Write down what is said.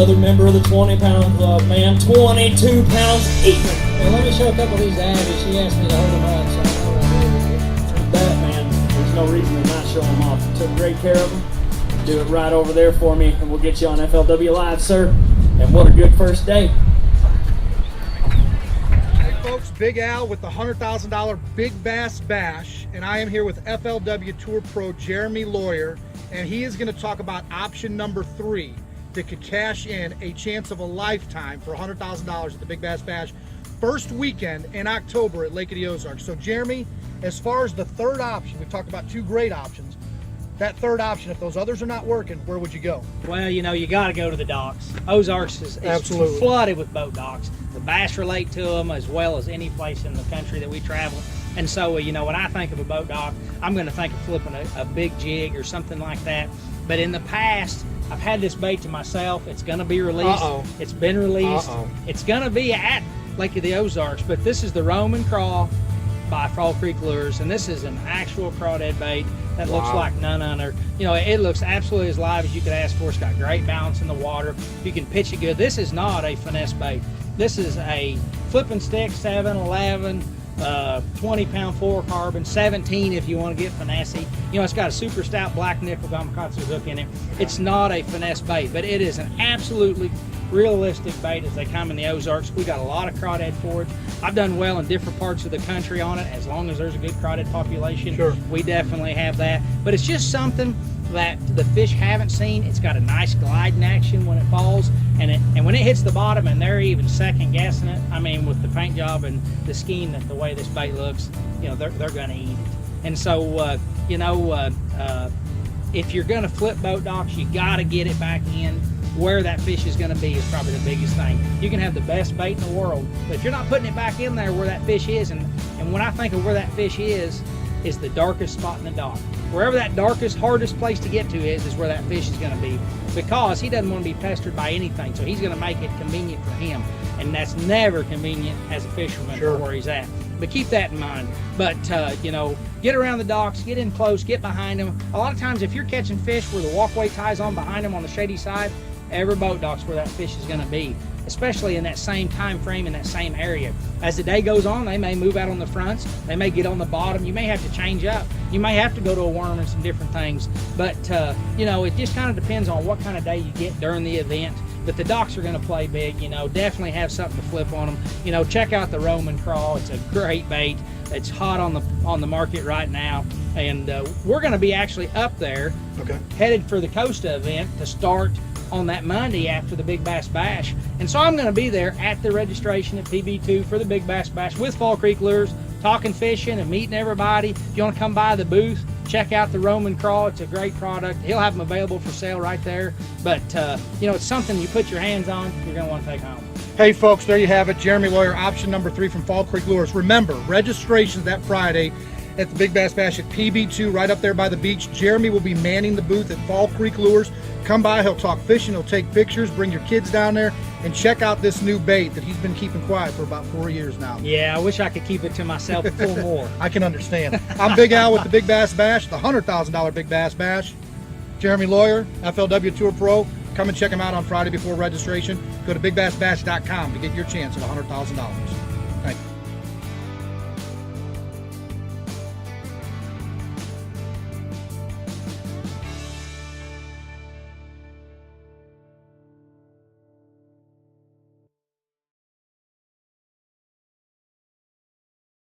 another member of the 20-pound club, man. 22 pounds even. Well, let me show a couple of these to Abby. She asked me to hold them on, so I know what I'm doing. That, man, there's no reason to not show them off. Took great care of them. Do it right over there for me, and we'll get you on FLW Live, sir. And what a good first day. Hey folks, Big Al with the $100,000 Big Bass Bash, and I am here with FLW Tour Pro Jeremy Lawyer, and he is going to talk about option number 3 that could cash in a chance of a lifetime for $100,000 at the Big Bass Bash first weekend in October at Lake of the Ozarks. So Jeremy, as far as the third option, we've talked about 2 great options. That third option, if those others are not working, where would you go? Well, you know, you got to go to the docks. Ozarks is Absolutely flooded with boat docks. The bass relate to them as well as any place in the country that we travel. And so, you know, when I think of a boat dock, I'm going to think of flipping a big jig or something like that. But in the past, I've had this bait to myself. It's going to be released. It's been released. It's going to be at Lake of the Ozarks. But this is the Roman Craw by Fallcreek Lures, and this is an actual crawdad bait that looks like none other. You know, it looks absolutely as live as you could ask for. It's got great balance in the water. You can pitch it good. This is not a finesse bait. This is a flipping stick, 7, 11, 20-pound fluorocarbon, 17 if you want to get finessey. You know, it's got a super stout black nickel gamakatsu hook in it. It's not a finesse bait, but it is an absolutely realistic bait as they come in the Ozarks. We got a lot of crawdad forage. I've done well in different parts of the country on it. As long as there's a good crawdad population, sure, we definitely have that. But it's just something that the fish haven't seen. It's got a nice gliding action when it falls, and when it hits the bottom and they're even second guessing it, I mean, with the paint job and the skein, that the way this bait looks, you know, they're gonna eat it. And so you know, if you're gonna flip boat docks, you gotta get it back in where that fish is going to be is probably the biggest thing. You can have the best bait in the world, but if you're not putting it back in there where that fish is, and when I think of where that fish is the darkest spot in the dock. Wherever that darkest, hardest place to get to is where that fish is going to be, because he doesn't want to be pestered by anything, so he's going to make it convenient for him, and that's never convenient as a fisherman for where he's at. But keep that in mind. But you know, get around the docks, get in close, get behind them. A lot of times if you're catching fish where the walkway ties on behind them on the shady side, every boat dock's where that fish is going to be, especially in that same time frame, in that same area. As the day goes on, they may move out on the fronts, they may get on the bottom, you may have to change up, you may have to go to a worm and some different things, but you know, it just kind of depends on what kind of day you get during the event. But the docks are going to play big, you know, definitely have something to flip on them. You know, check out the Roman Craw. It's a great bait. It's hot on the market right now, and we're going to be actually up there, headed for the Costa event to start on that Monday after the Big Bass Bash. And so I'm going to be there at the registration at PB2 for the Big Bass Bash with Fallcreek Lures, talking fishing and meeting everybody. If you want to come by the booth, check out the Roman Craw. It's a great product. He'll have them available for sale right there. But you know, it's something you put your hands on, you're going to want to take home. Hey folks, there you have it. Jeremy Lawyer, option number 3 from Fallcreek Lures. Remember, registration's that Friday at the Big Bass Bash at PB2 right up there by the beach. Jeremy will be manning the booth at Fallcreek Lures. Come by, he'll talk fishing, he'll take pictures, bring your kids down there, and check out this new bait that he's been keeping quiet for about 4 years now. Yeah, I wish I could keep it to myself a full more. I can understand. I'm Big Al with the Big Bass Bash, the $100,000 Big Bass Bash. Jeremy Lawyer, FLW Tour Pro. Come and check him out on Friday before registration. Go to bigbassbash.com to get your chance at $100,000. Thank you.